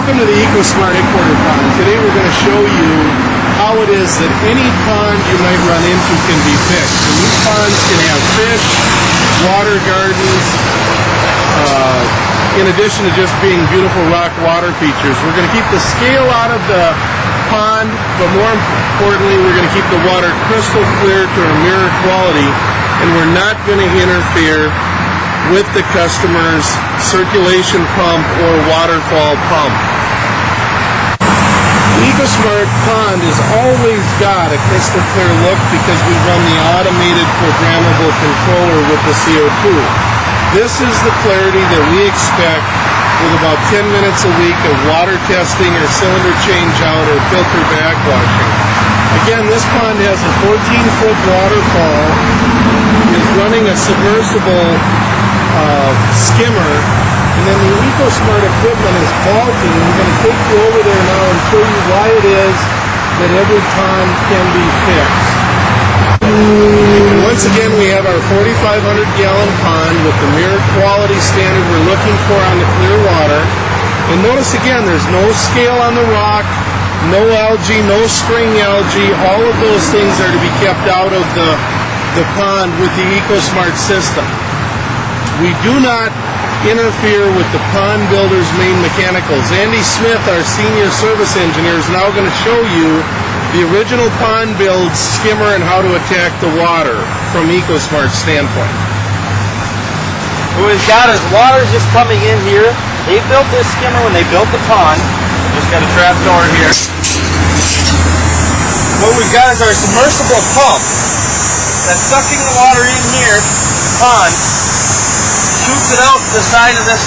Welcome to the Ecosmarte Headquarter Pond. Today we're going to show you how it is that any pond you might run into can be fixed. And these ponds can have fish, water gardens, in addition to just being beautiful rock water features. We're going to keep the scale out of the pond, but more importantly, we're going to keep the water crystal clear to a mirror quality, and we're not going to interfere with the customer's circulation pump or waterfall pump. The Ecosmarte pond has always got a crystal clear look because we run the automated programmable controller with the CO2. This is the clarity that we expect with about 10 minutes a week of water testing or cylinder change out or filter backwashing. Again, this pond has a 14-foot waterfall, is running a submersible skimmer, and then the Ecosmarte equipment is vaulting. I'm going to take you over there now and show you why it is that every pond can be fixed. And once again, we have our 4,500 gallon pond with the mirror quality standard we're looking for on the clear water. And notice again, there's no scale on the rock, no algae, no string algae. All of those things are to be kept out of the pond with the Ecosmarte system. We do not interfere with the pond builder's main mechanicals. Andy Smith, our senior service engineer, is now going to show you the original pond build skimmer and how to attack the water from Ecosmarte's standpoint. What we've got is water just coming in here. They built this skimmer when they built the pond. Just got a trap door here. What we've got is our submersible pump that's sucking the water in here, the pond, shoots it out the side of this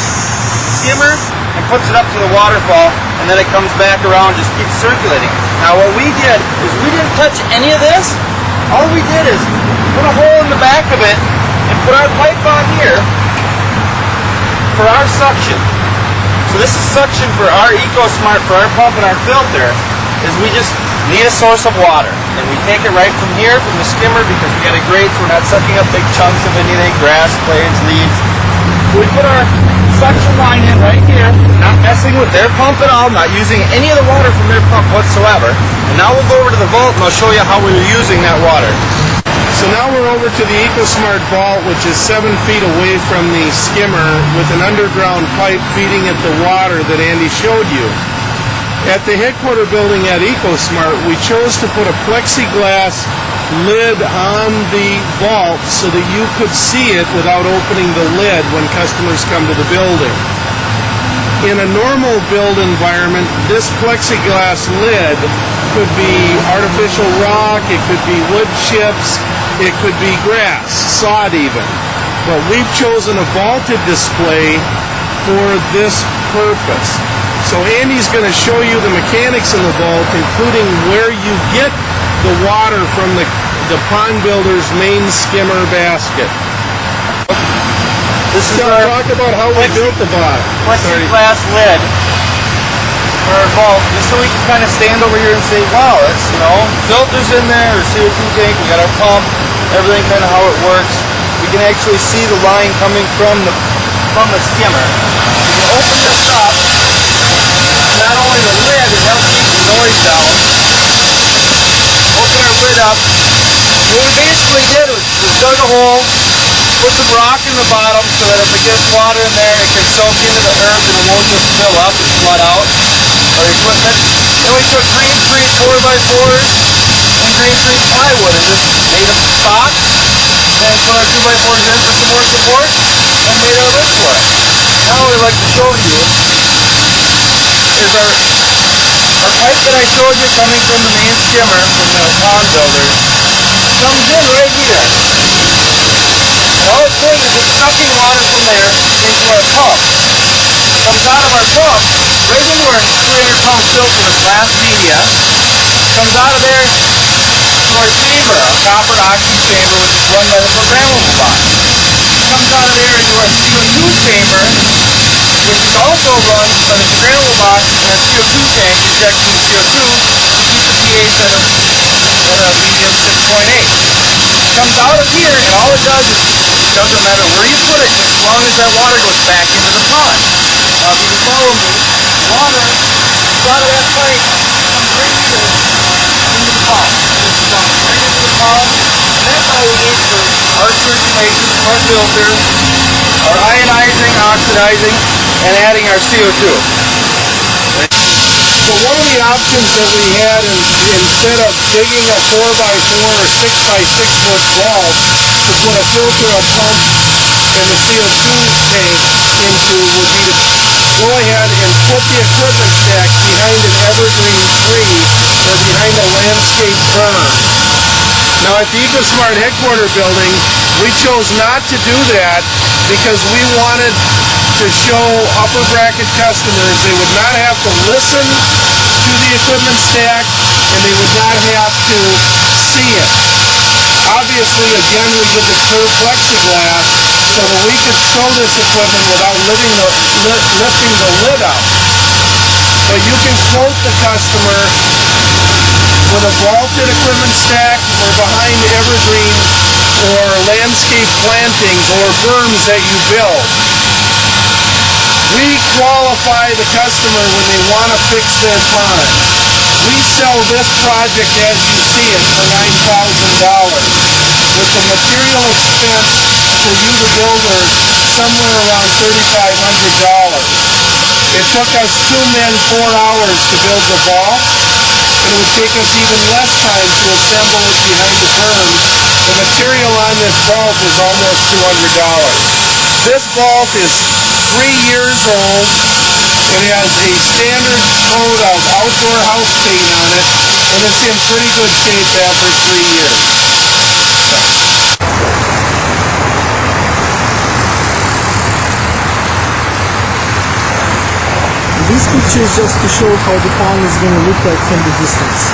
skimmer and puts it up to the waterfall, and then it comes back around and just keeps circulating. Now what we did is we didn't touch any of this. All we did is put a hole in the back of it and put our pipe on here for our suction. So this is suction for our Ecosmarte, for our pump and our filter, is we just need a source of water. And we take it right from here, from the skimmer, because we got a grate so we're not sucking up big chunks of anything, grass, blades, leaves. We put our suction line in right here, not messing with their pump at all, not using any of the water from their pump whatsoever. And now we'll go over to the vault and I'll show you how we were using that water. So now we're over to the Ecosmarte vault, which is 7 feet away from the skimmer with an underground pipe feeding it the water that Andy showed you. At the headquarter building at Ecosmarte, we chose to put a plexiglass lid on the vault so that you could see it without opening the lid when customers come to the building. In a normal build environment, this plexiglass lid could be artificial rock, it could be wood chips, it could be grass, sod even. But we've chosen a vaulted display for this purpose. So Andy's going to show you the mechanics in the vault, including where you get the water from the pond builder's main skimmer basket. This is our talk about how we built the vault. Plexiglass lid for our vault, just so we can kind of stand over here and say, wow, that's, filters in there, or CO2 tank, we got our pump, everything kind of how it works. We can actually see the line coming from the skimmer. We can open this up. Not only the lid, it helps keep the noise down. Open our lid up. What we basically did was dug a hole, put some rock in the bottom so that if it gets water in there, it can soak into the earth and it won't just fill up and flood out our equipment. Then we took green tree 4x4s and green tree plywood and just made a box, then put our 2x4s in for some more support and made our lid for it. Now what I'd like to show you is our pipe that I showed you coming from the main skimmer from the pond builder comes in right here. And all it's doing is it's sucking water from there into our pump. It comes out of our pump right into our 200 pump filter with glass media. Comes out of there to our chamber, our copper oxy chamber, which is run by the programmable box. Comes out of there into our CO2 chamber, which is also run by the programmable box and our CO2 tank injecting the CO2 to keep the pH at a medium 6.8. Comes out of here, and all it does is, it doesn't matter where you put it, as long as that water goes back into the pond. Now if you can follow me, water lot of that pipe comes right here into the pump. This is going right into the pump. And that's all we need for our circulation, our filter, our ionizing, oxidizing, and adding our CO2. So one of the options that we had instead of digging a 4x4 or 6x6 foot vault to put a filter, a pump, and the CO2 tank into would be to go ahead and put the equipment stack behind an evergreen tree or behind a landscape berm. Now at the Ecosmarte headquarter building, we chose not to do that because we wanted to show upper bracket customers they would not have to listen to the equipment stack and they would not have to see it. Obviously, again, we did the curved plexiglass so that we could show this equipment without lifting the lid up. But you can quote the customer with a vaulted equipment stack or behind evergreen or landscape plantings or berms that you build. We qualify the customer when they want to fix their pond. We sell this project as you see it for $9,000 with the material expense for you the builder somewhere around $3,500. It took us 2 men 4 hours to build the vault, and it would take us even less time to assemble it behind the berm. The material on this vault is almost $200. This vault is 3 years old. It has a standard coat of outdoor house paint on it, and it's in pretty good shape after 3 years. This picture is just to show how the pond is going to look like from the distance.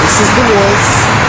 This is the walls.